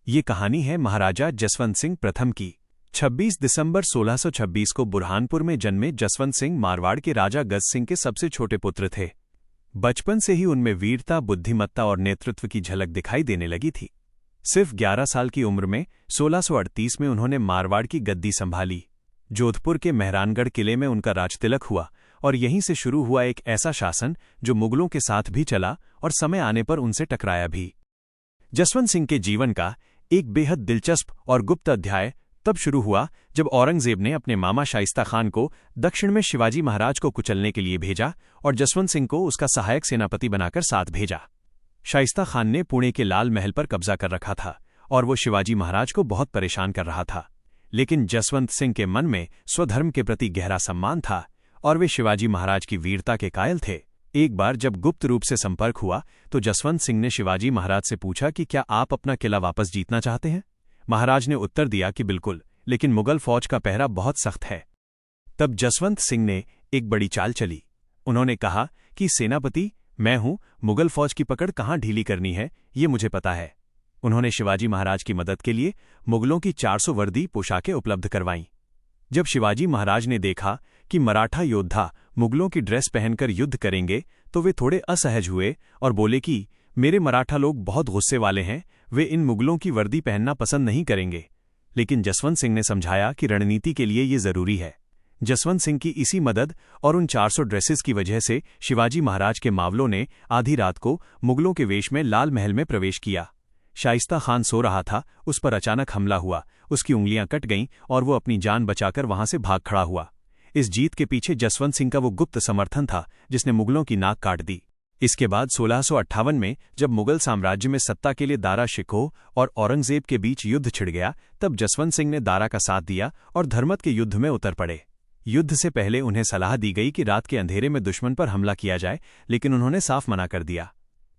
ये कहानी है महाराजा जसवंत सिंह प्रथम की। 26 दिसंबर 1626 को बुरहानपुर में जन्मे जसवंत सिंह मारवाड़ के राजा गज सिंह के सबसे छोटे पुत्र थे। बचपन से ही उनमें वीरता, बुद्धिमत्ता और नेतृत्व की झलक दिखाई देने लगी थी। सिर्फ 11 साल की उम्र में 1638 में उन्होंने मारवाड़ की गद्दी संभाली। जोधपुर के मेहरानगढ़ किले में उनका राजतिलक हुआ और यहीं से शुरू हुआ एक ऐसा शासन जो मुगलों के साथ भी चला और समय आने पर उनसे टकराया भी। जसवंत सिंह के जीवन का एक बेहद दिलचस्प और गुप्त अध्याय तब शुरू हुआ जब औरंगजेब ने अपने मामा शाइस्ता खान को दक्षिण में शिवाजी महाराज को कुचलने के लिए भेजा और जसवंत सिंह को उसका सहायक सेनापति बनाकर साथ भेजा। शाइस्ता खान ने पुणे के लाल महल पर कब्जा कर रखा था और वो शिवाजी महाराज को बहुत परेशान कर रहा था, लेकिन जसवंत सिंह के मन में स्वधर्म के प्रति गहरा सम्मान था और वे शिवाजी महाराज की वीरता के कायल थे। एक बार जब गुप्त रूप से संपर्क हुआ तो जसवंत सिंह ने शिवाजी महाराज से पूछा कि क्या आप अपना किला वापस जीतना चाहते हैं। महाराज ने उत्तर दिया कि बिल्कुल, लेकिन मुगल फौज का पहरा बहुत सख्त है। तब जसवंत सिंह ने एक बड़ी चाल चली। उन्होंने कहा कि सेनापति मैं हूं, मुगल फौज की पकड़ कहाँ ढीली करनी है ये मुझे पता है। उन्होंने शिवाजी महाराज की मदद के लिए मुगलों की 400 वर्दी पोशाकें उपलब्ध करवाईं। जब शिवाजी महाराज ने देखा कि मराठा योद्धा मुगलों की ड्रेस पहनकर युद्ध करेंगे तो वे थोड़े असहज हुए और बोले कि मेरे मराठा लोग बहुत गुस्से वाले हैं, वे इन मुगलों की वर्दी पहनना पसंद नहीं करेंगे। लेकिन जसवंत सिंह ने समझाया कि रणनीति के लिए ये जरूरी है। जसवंत सिंह की इसी मदद और उन 400 ड्रेसेस की वजह से शिवाजी महाराज के मावलों ने आधी रात को मुगलों के वेश में लाल महल में प्रवेश किया। शाइस्ता खान सो रहा था, उस पर अचानक हमला हुआ, उसकी उंगलियां कट गईं और वो अपनी जान बचाकर वहां से भाग खड़ा हुआ। इस जीत के पीछे जसवंत सिंह का वो गुप्त समर्थन था जिसने मुगलों की नाक काट दी। इसके बाद 1658 में जब मुगल साम्राज्य में सत्ता के लिए दारा शिकोह और औरंगजेब के बीच युद्ध छिड़ गया, तब जसवंत सिंह ने दारा का साथ दिया और धर्मत के युद्ध में उतर पड़े। युद्ध से पहले उन्हें सलाह दी गई कि रात के अंधेरे में दुश्मन पर हमला किया जाए, लेकिन उन्होंने साफ मना कर दिया।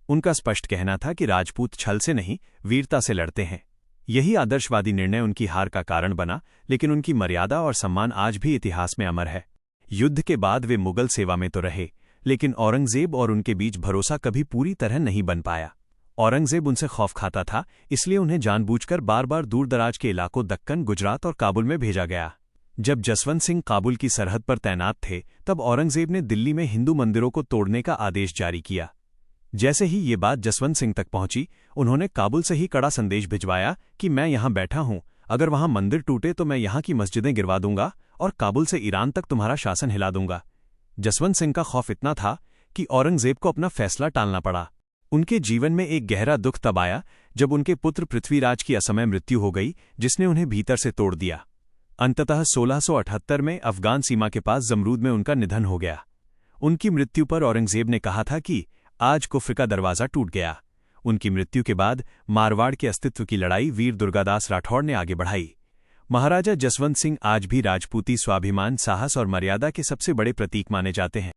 उनका स्पष्ट कहना था कि राजपूत छल से नहीं, वीरता से लड़ते हैं। यही आदर्शवादी निर्णय उनकी हार का कारण बना, लेकिन उनकी मर्यादा और सम्मान आज भी इतिहास में अमर है। युद्ध के बाद वे मुगल सेवा में तो रहे, लेकिन औरंगजेब और उनके बीच भरोसा कभी पूरी तरह नहीं बन पाया। औरंगजेब उनसे खौफ खाता था, इसलिए उन्हें जानबूझकर बार बार दूर-दराज के इलाकों दक्कन, गुजरात और काबुल में भेजा गया। जब जसवंत सिंह काबुल की सरहद पर तैनात थे, तब औरंगजेब ने दिल्ली में हिंदू मंदिरों को तोड़ने का आदेश जारी किया। जैसे ही ये बात जसवंत सिंह तक पहुंची, उन्होंने काबुल से ही कड़ा संदेश भिजवाया कि मैं यहां बैठा हूं, अगर वहां मंदिर टूटे तो मैं यहां की मस्जिदें गिरवा दूंगा और काबुल से ईरान तक तुम्हारा शासन हिला दूंगा। जसवंत सिंह का खौफ इतना था कि औरंगजेब को अपना फैसला टालना पड़ा। उनके जीवन में एक गहरा दुख तब आया जब उनके पुत्र पृथ्वीराज की असमय मृत्यु हो गई, जिसने उन्हें भीतर से तोड़ दिया। अंततः 1678 में अफगान सीमा के पास जमरूद में उनका निधन हो गया। उनकी मृत्यु पर औरंगजेब ने कहा था कि आज कुफ्र का दरवाजा टूट गया। उनकी मृत्यु के बाद मारवाड़ के अस्तित्व की लड़ाई वीर दुर्गादास राठौड़ ने आगे बढ़ाई। महाराजा जसवंत सिंह आज भी राजपूती स्वाभिमान, साहस और मर्यादा के सबसे बड़े प्रतीक माने जाते हैं।